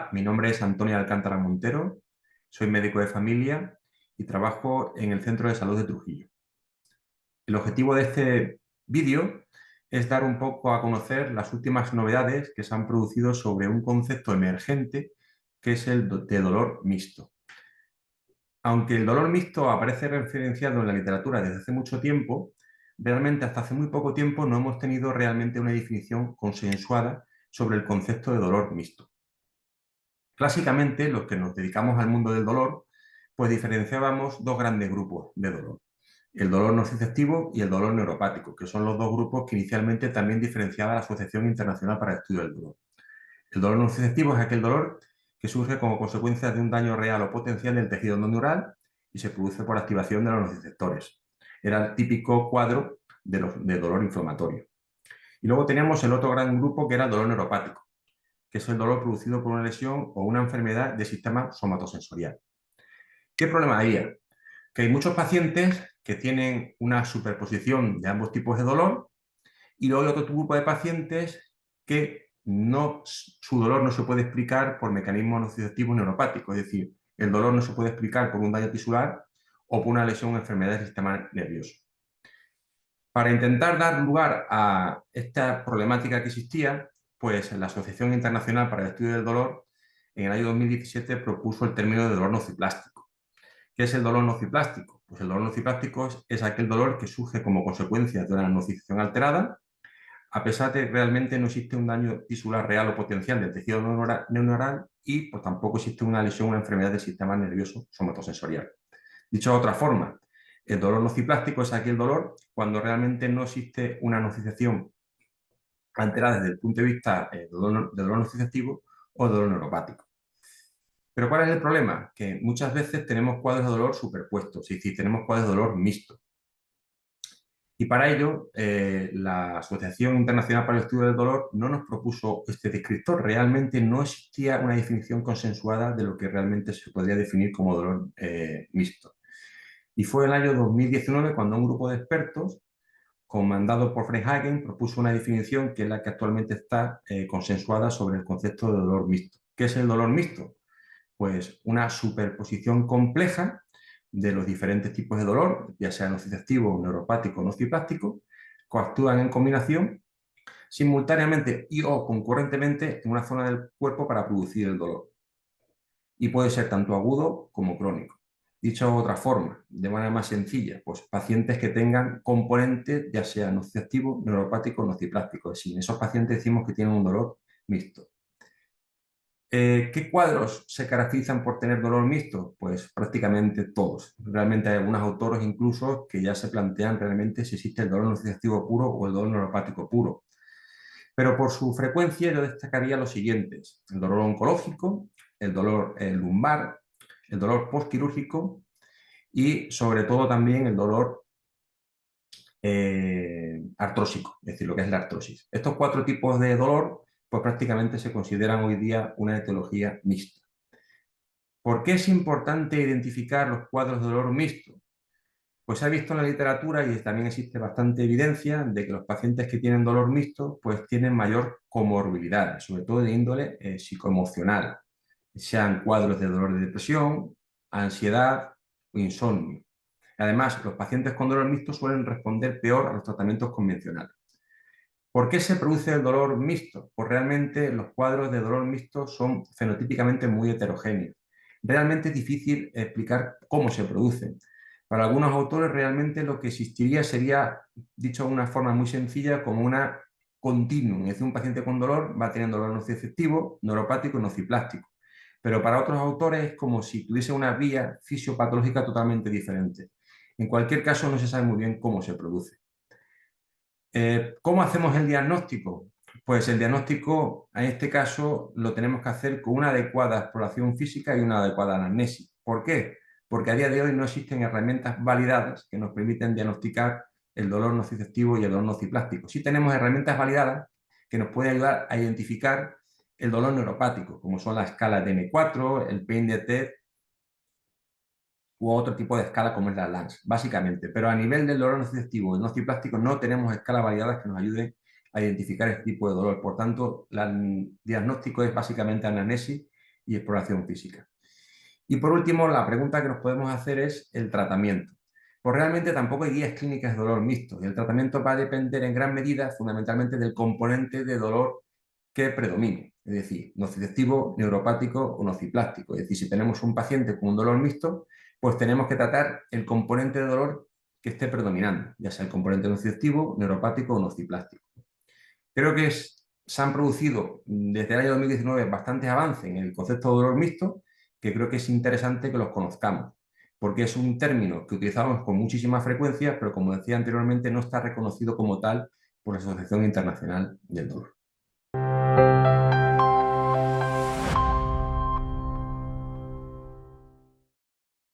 Hola, mi nombre es Antonio Alcántara Montero, soy médico de familia y trabajo en el Centro de Salud de Trujillo. El objetivo de este vídeo es dar un poco a conocer las últimas novedades que se han producido sobre un concepto emergente que es el de dolor mixto. Aunque el dolor mixto aparece referenciado en la literatura desde hace mucho tiempo, realmente hasta hace muy poco tiempo no hemos tenido realmente una definición consensuada sobre el concepto de dolor mixto. Clásicamente, los que nos dedicamos al mundo del dolor, pues diferenciábamos dos grandes grupos de dolor: el dolor nociceptivo y el dolor neuropático, que son los dos grupos que inicialmente también diferenciaba la Asociación Internacional para el Estudio del Dolor. El dolor nociceptivo es aquel dolor que surge como consecuencia de un daño real o potencial del tejido no neural y se produce por activación de los nociceptores. Era el típico cuadro de dolor inflamatorio. Y luego teníamos el otro gran grupo, que era el dolor neuropático, que es el dolor producido por una lesión o una enfermedad del sistema somatosensorial. ¿Qué problema había? Que hay muchos pacientes que tienen una superposición de ambos tipos de dolor y luego hay otro grupo de pacientes que su dolor no se puede explicar por mecanismos nociceptivos neuropáticos, es decir, el dolor no se puede explicar por un daño tisular o por una lesión o enfermedad del sistema nervioso. Para intentar dar lugar a esta problemática que existía, pues la Asociación Internacional para el Estudio del Dolor en el año 2017 propuso el término de dolor nociplástico. ¿Qué es el dolor nociplástico? Pues el dolor nociplástico es aquel dolor que surge como consecuencia de una nocicepción alterada, a pesar de que realmente no existe un daño tisular real o potencial del tejido neuronal y pues, tampoco existe una lesión o una enfermedad del sistema nervioso somatosensorial. Dicho de otra forma, el dolor nociplástico es aquel dolor cuando realmente no existe una nocicepción alterada desde el punto de vista de dolor nociceptivo o dolor neuropático. Pero ¿cuál es el problema? Que muchas veces tenemos cuadros de dolor superpuestos, es decir, tenemos cuadros de dolor mixtos. Y para ello, la Asociación Internacional para el Estudio del Dolor no nos propuso este descriptor. Realmente no existía una definición consensuada de lo que realmente se podría definir como dolor mixto. Y fue el año 2019 cuando un grupo de expertos, comandado por Freihagen, propuso una definición que es la que actualmente está consensuada sobre el concepto de dolor mixto. ¿Qué es el dolor mixto? Pues una superposición compleja de los diferentes tipos de dolor, ya sea nociceptivo, neuropático o nociplástico, que actúan en combinación simultáneamente y o concurrentemente en una zona del cuerpo para producir el dolor. Y puede ser tanto agudo como crónico. Dicho de otra forma, de manera más sencilla, pues pacientes que tengan componentes ya sea nociceptivo, neuropático o nociplástico. Es decir, en esos pacientes decimos que tienen un dolor mixto. ¿Qué cuadros se caracterizan por tener dolor mixto? Pues prácticamente todos. Realmente hay algunos autores incluso que ya se plantean realmente si existe el dolor nociceptivo puro o el dolor neuropático puro. Pero por su frecuencia yo destacaría los siguientes: el dolor oncológico, el dolor lumbar, el dolor postquirúrgico y sobre todo también el dolor artrósico, es decir, lo que es la artrosis. Estos cuatro tipos de dolor pues prácticamente se consideran hoy día una etiología mixta. ¿Por qué es importante identificar los cuadros de dolor mixto? Pues se ha visto en la literatura y también existe bastante evidencia de que los pacientes que tienen dolor mixto pues tienen mayor comorbilidad, sobre todo de índole psicoemocional, sean cuadros de dolor de depresión, ansiedad o insomnio. Además, los pacientes con dolor mixto suelen responder peor a los tratamientos convencionales. ¿Por qué se produce el dolor mixto? Pues realmente los cuadros de dolor mixto son fenotípicamente muy heterogéneos. Realmente es difícil explicar cómo se producen. Para algunos autores realmente lo que existiría sería, dicho de una forma muy sencilla, como una continuum. Es decir, un paciente con dolor va teniendo dolor nociceptivo, neuropático y nociplástico. Pero para otros autores es como si tuviese una vía fisiopatológica totalmente diferente. En cualquier caso, no se sabe muy bien cómo se produce. ¿Cómo hacemos el diagnóstico? Pues el diagnóstico, en este caso, lo tenemos que hacer con una adecuada exploración física y una adecuada anamnesis. ¿Por qué? Porque a día de hoy no existen herramientas validadas que nos permiten diagnosticar el dolor nociceptivo y el dolor nociplástico. Sí tenemos herramientas validadas que nos pueden ayudar a identificar el dolor neuropático, como son la escala de M4, el pain de TED u otro tipo de escala como es la LANS, básicamente. Pero a nivel del dolor nociceptivo y nociplástico no tenemos escalas validadas que nos ayuden a identificar este tipo de dolor. Por tanto, el diagnóstico es básicamente anamnesis y exploración física. Y por último, la pregunta que nos podemos hacer es el tratamiento. Pues realmente tampoco hay guías clínicas de dolor mixto y el tratamiento va a depender en gran medida fundamentalmente del componente de dolor que predomine, es decir, nociceptivo, neuropático o nociplástico. Es decir, si tenemos un paciente con un dolor mixto, pues tenemos que tratar el componente de dolor que esté predominando, ya sea el componente nociceptivo, neuropático o nociplástico. Creo que se han producido desde el año 2019 bastantes avances en el concepto de dolor mixto, que creo que es interesante que los conozcamos, porque es un término que utilizamos con muchísima frecuencia, pero como decía anteriormente, no está reconocido como tal por la Asociación Internacional del Dolor.